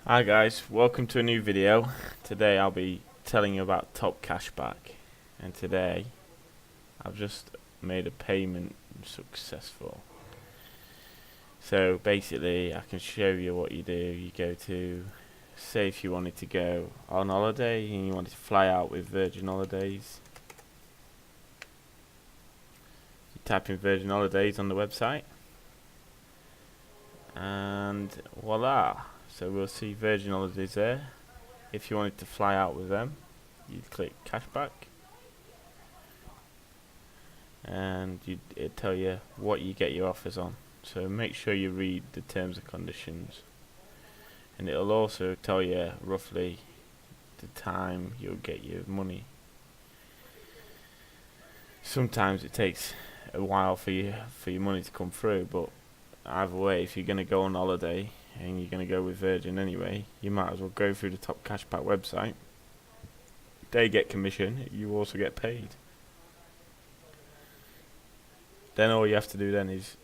Hi guys, welcome to a new video. Today I'll be telling you about topcashback, and today I've just made a payment successful. So basically I can show you what you do. You go to, say if you wanted to go on holiday and you wanted to fly out with Virgin Holidays, you type in Virgin Holidays on the website and voila. So we'll see Virgin Holidays there. If you wanted to fly out with them, you'd click cashback and it'd tell you what you get your offers on. So make sure you read the terms and conditions, and it'll also tell you roughly the time you'll get your money. Sometimes it takes a while for your money to come through, but either way, if you're going to go on holiday and you're going to go with Virgin anyway, you might as well go through the Top Cashback website. They get commission, you also get paid. Then all you have to do then is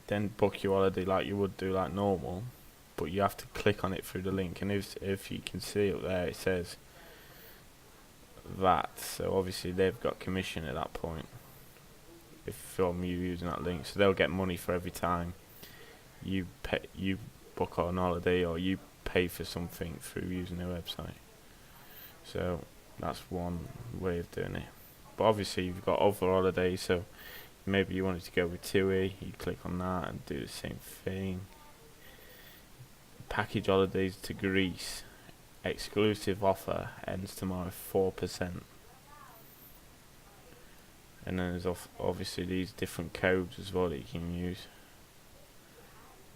then book your holiday like you would do like normal, but you have to click on it through the link, and if you can see up there it says that, so obviously they've got commission at that point if from you using that link, so they'll get money for every time you book on holiday or you pay for something through using their website. So that's one way of doing it. But obviously you've got other holidays, so maybe you wanted to go with TUI, you click on that and do the same thing. Package holidays to Greece, exclusive offer, ends tomorrow, 4%. And then there's obviously these different codes as well that you can use,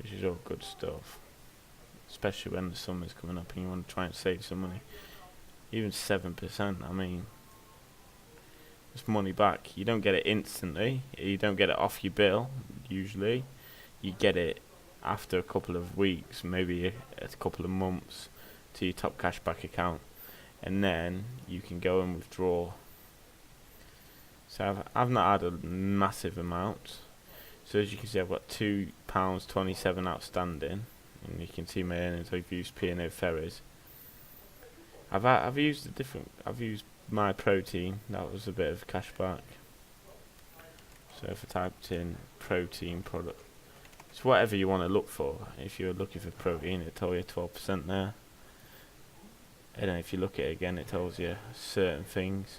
which is all good stuff, especially when the summer's coming up and you want to try and save some money. Even 7%, I mean, it's money back. You don't get it instantly, you don't get it off your bill usually, you get it after a couple of weeks, maybe a couple of months, to your Top Cashback account, and then you can go and withdraw. So I've not had a massive amount. So as you can see, I've got £2.27 outstanding, and you can see my earnings. I've used P&O ferries. I've used my protein. That was a bit of cashback. So if I typed in protein product, it's whatever you want to look for. If you're looking for protein, it tells you 12% there. And then if you look at it again, it tells you certain things.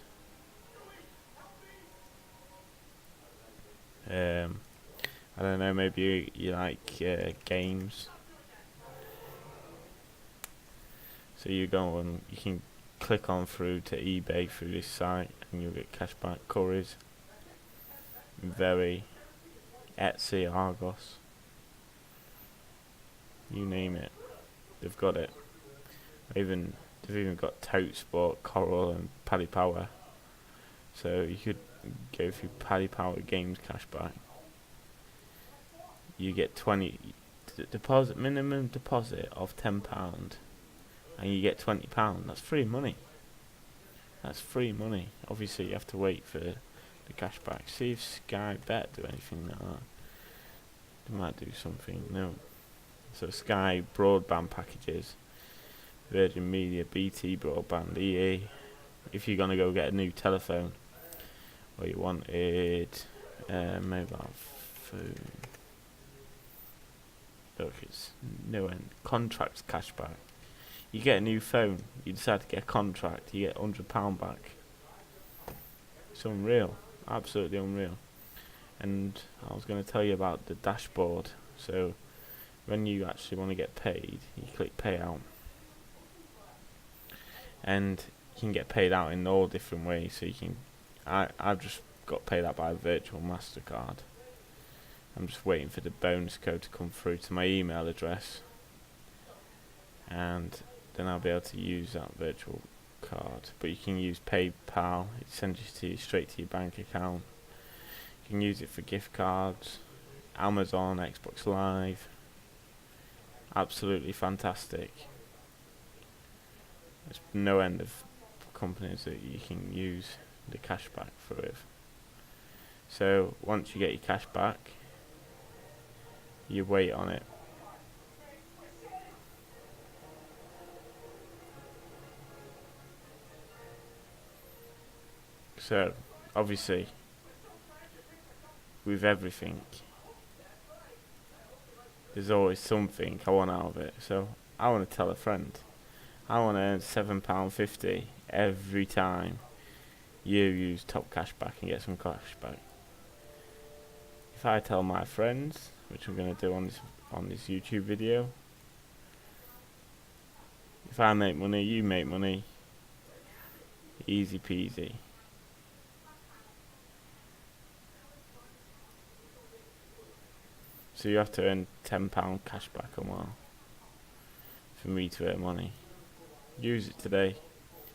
I don't know, maybe you like games. So you go on, you can click on through to eBay through this site and you'll get cashback. Curries, Very, Etsy, Argos, you name it, they've got it. They've even got Tote Sport, Coral and Paddy Power. So you could go through Paddy Power Games cashback. You get 20 minimum deposit of £10, and you get £20. That's free money. That's free money. Obviously you have to wait for the cashback. See if Sky Bet do anything like that. They might do something. No. So Sky broadband packages, Virgin Media, BT broadband, EA. If you're gonna go get a new telephone, or you wanted mobile phone, look, it's no end. Contracts cashback. You get a new phone, you decide to get a contract, you get £100 back. It's unreal, absolutely unreal. And I was going to tell you about the dashboard. So when you actually want to get paid, you click payout, and you can get paid out in all different ways. So you can, I've just got paid out by a virtual MasterCard. I'm just waiting for the bonus code to come through to my email address, and then I'll be able to use that virtual card. But you can use PayPal, it sends you straight to your bank account. You can use it for gift cards, Amazon, Xbox Live. Absolutely fantastic. There's no end of companies that you can use the cashback for with. So once you get your cash back, you wait on it. So, obviously, with everything, there's always something I want out of it. So, I want to tell a friend. I want to earn £7.50 every time you use Top Cashback and get some cash back. If I tell my friends, which I'm going to do on this YouTube video, if I make money, you make money. Easy peasy. So you have to earn £10 cashback a while for me to earn money. Use it today.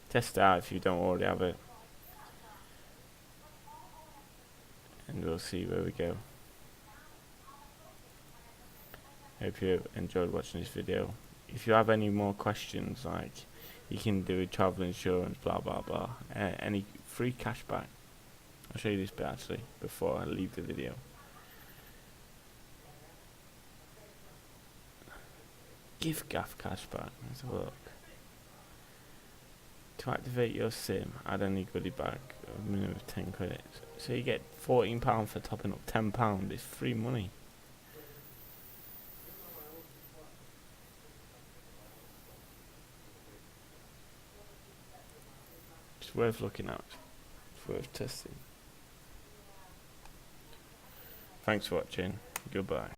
Test it out if you don't already have it. And we'll see where we go. Hope you enjoyed watching this video. If you have any more questions, like you can do with travel insurance, blah blah blah, any free cashback, I'll show you this bit actually before I leave the video. Gift gaff cashback. Let's have a look. To activate your SIM, add any goodie bag, a minimum of 10 credits. So you get £14 for topping up £10. It's free money. It's worth looking at. It's worth testing. Thanks for watching. Goodbye.